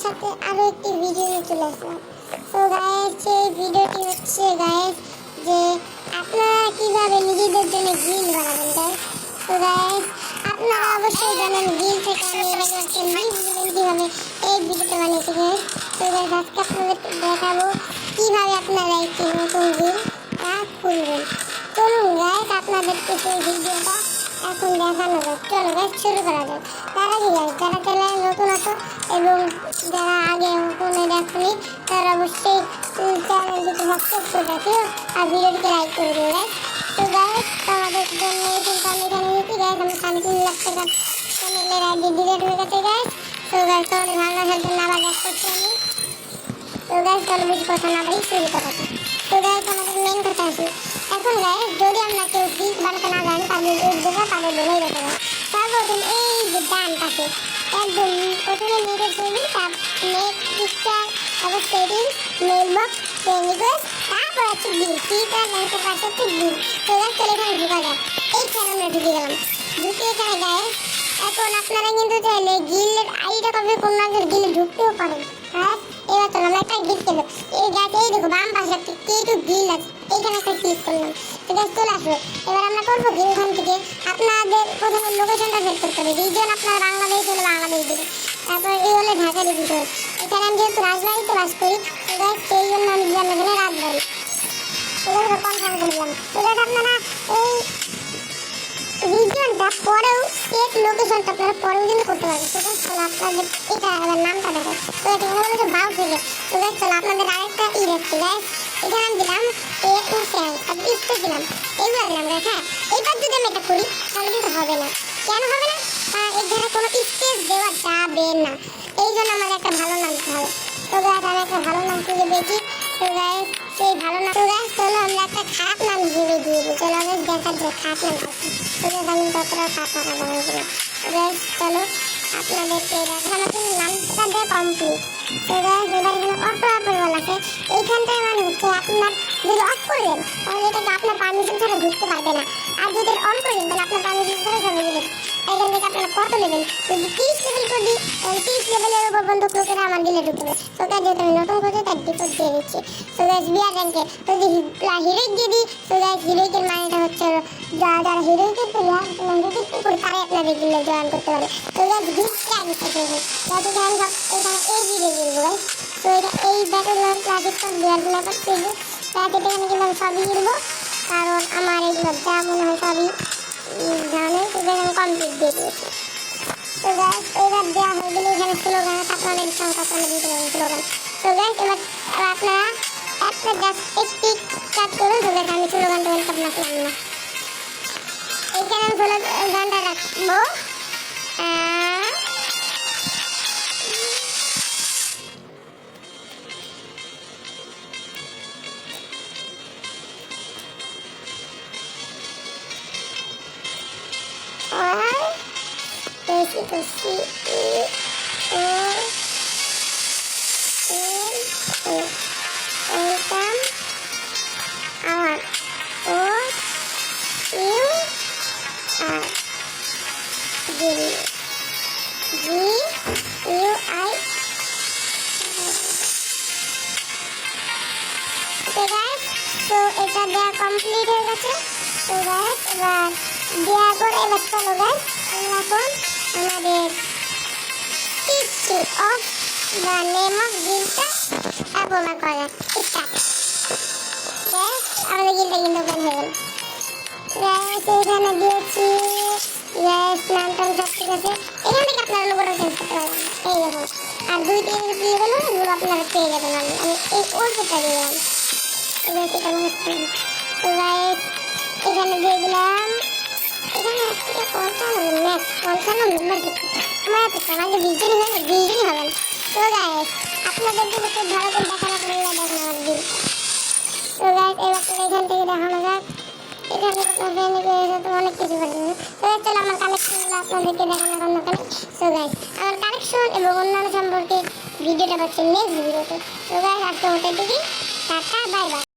সাথে আরো একটি ভিডিও নিয়ে চলে আসলাম। তো গাইস, সেই ভিডিওটি হচ্ছে গাইস যে আপনারা কিভাবে নিজেদের জন্য গ্রিল বানাবেন গাইস। তো গাইস, আপনারা অবশ্যই জানেন গ্রিল থেকে আমি এর আগে একটা লিঙ্ক দিবেন কিভাবে এই ভিডিওটা বানিয়েছি গাইস। তো গাইস, আজকে আপনাদের দেখাবো কিভাবে আপনারা একটি নতুন গ্রিল খুলবেন। চলুন গাইস, আপনাদেরকে সেই ভিডিওটা এখন দেখানো যাক। চলো গাইস, শুরু করা যাক। তার আগে গাইস, যারা চ্যানেলে নতুন আছো এবং যারা আগে ফোনে দেখনি তারা অবশ্যই চ্যানেলটিকে সাবস্ক্রাইব করে রাখিও আর ভিডিওটিকে লাইক করে দিও গাইস। তো গাইস, আমাদের জন্য কিন্তু আমি এখানে নিয়েছি গাইস, আমি 3.5 লাখ টাকা চ্যানেলের আইডি ডিলিট হয়ে গেছে গাইস। তো গাইস, তোমাদের ভালোবাসার জন্য আবার ব্যাক করছি আমি। তো গাইস, চলো বেশি কথা না বলি, শুরু করা যাক। তো গাইস, আমাদের মেইন কথা আসি। এখন গাইস, যদি আমরা কেউ গ্রিল বানাতে না জানি তাদের উদ্যোগে তাদের বলেই রেখে দেয়। তারপর এই যে ডান পাশে একদম প্রথমে মেয়েদের ছবি, মেক পিকচার, তারপর settings, mail box, friend request, তারপর হচ্ছে গ্রিল, ফিল্টার ল্যান্ডের পাশে হচ্ছে গ্রিল। তো গাইস, চলে এখানে ঢুকা যাক। এইখানে আমরা ঢুকে গেলাম। ঢুকে এখানে গাইস, এখন আপনারা কিন্তু চাইলে গ্রিলের আইডিটা কবে কোন নামের গ্রিলে ঢুকতেও পারেন। হ্যাঁ, এবার চলো আমরা একটা গ্রিল খেলো। এই গাছ, এই দেখো বাম পাশে একটা K2 গ্রিল আছে, এইখানে একটা ক্লিক করলাম। তো গাছ চলে আসলো। এবার আমরা করবো কি, ওখান থেকে আপনাদের প্রথমে লোকেশনটা সেট করতে হবে। রিজন আপনারা বাংলাদেশ হলে বাংলাদেশ দেবে, তারপর এই হলে ঢাকার ভিতর। এখানে আমি যেহেতু রাজবাড়িতে বাস করি, তো গাছ সেই জন্য আমি দিলাম এখানে রাজবাড়ি। তো গাছ কনফার্ম করলাম। তো গাছ আপনারা এই রিজনটা পরেও সেট লোকেশনটা আপনারা পরেও কিন্তু করতে পারবেন। তো গাছ চলো আপনাদের এটা এবার নামটা দেখো। তো গাছ এখানে বলেছে বাউ থেকে। তো গাছ চলো আপনাদের আরেকটা দেখছি গাছ, এখানে আমি দিলাম A2 স্যান্ড, তারপর ইস্টে দিলাম। এইবার দিলাম গাছ। হ্যাঁ, এইবার যদি আমি এটা করি তাহলে কিন্তু হবে না। কেন হবে না? এর ধারে কোনো স্পেস দেওয়া যাবে না। এই জন্য আমাদের একটা ভালো নাম দিতে হবে। তো গাছ আমি একটা ভালো নাম খুঁজে পেয়েছি। তো গাছ সেই ভালো নাম, তো গাছ চলো আমরা একটা খারাপ নাম ভেবে দিয়ে দিই। চলো গাছ দেখা যায় খারাপ নাম আছে। তো গাছ আমি কতটা খারাপ টাকা বানিয়ে দিলাম। তো গাছ চলো আপনাদেরকে দেখানো কিন্তু নামটা দেয় কমপ্লিট। তো গাছ এবার এখানে অপরাপর আছে। এইখানটায় মানে হচ্ছে আপনার যদি অফ করবেন তাহলে এটাকে আপনার পারমিশন ছাড়া ঢুকতে পারবে না। আর যদি অন করবেন তাহলে আপনার পারমিশন ছাড়া চলে যাবে। এখান থেকে আপনারা কত নেবেন? যদি 30 লেভেল করে দিই তাহলে 30 লেভেলের উপর পর্যন্ত লোকেরা আমার দিলে ঢুকবে। তো গাছ যেহেতু আমি নতুন করছি তার ডিপোজ দিয়ে দিচ্ছি। তো গাছ বিয়ার র্যাঙ্কে যদি হিরোইক দিয়ে দিই, তো গাছ হিরোইকের মানেটা হচ্ছে যারা হিরোইকের প্লেয়ার করে তারাই আপনাদের গিলে জয়েন করতে পারে। তো গাছ গ্রুপটা আমি সাথে হবে যাতে আমি সব এখানে এই ভিডিও দিব গাছ। তো এটা এই ব্যাটল ক্লাসিক দেওয়ার জন্য একটা পেজে তাকে এখানে কিন্তু আমি সবই দিব, কারণ আমার এইগুলো যা মনে হয় সবই জানে। তো গাছ আমি কমপ্লিট দিয়ে দিয়েছি। তো গাছ এবার দেওয়া হয়ে গেলে এখানে স্লোগান আপনাদের সংখ্যা আপনারা দিতে পারেন স্লোগান। তো গাছ এবার আপনারা একটা জাস্ট একটি কাজ করুন। তো গাছ আমি স্লোগানটা ওয়েলকাম রাখলাম না, এইখানে আমি স্লোগানটা রাখবো welcome our O U R G U I. তো গাইস, তো এটা দেওয়া কমপ্লিট হয়ে গেছে। তো গাইস এবার দেওয়ার পর এবার চলো গাইস আমরা এখন আমাদের history of the name of গিলটা ব্যবহার করা স্টার্ট। গাইস আমাদের গিলটা কিন্তু ওপেন হয়ে গেল। গাইস এখানে দিয়েছি গাইস নামটা সব ঠিক আছে। এখান থেকে আপনারা লোগোটা চেঞ্জ করতে পারবেন। এই দেখুন, আর 2-3 দিয়ে গেল লোগো আপনারা পেয়ে যাবেন। আমি এই ওলটা দিয়ে দিলাম। গাইস এটা মনে হচ্ছে। তো গাইস এখানে দিয়ে দিলাম, এখানে একটা কথা হলো ম্যাক্স 55 মেম্বার দিচ্ছি। আমার এত সমাজে 20 জন হলে 20 জনই হবেন। তো গাইস আপনাদের জন্য খুব ভালো করে দেখানো করলে দেখুন আমার দিন। তো গাইস এবার তো এখান থেকে দেখানো যাক। এখানে অনেক কিছু করতে। তো চলো আমার কালেকশনগুলো আপনাদেরকে দেখানো অন্য কালে। তো গাইস আমার কালেকশন এবং অন্যান্য সম্পর্কে ভিডিওটা পাচ্ছেন নেক্সট ভিডিওতে। তো গাইস আজকে ওটার দিকে টাটা, বাই বাই।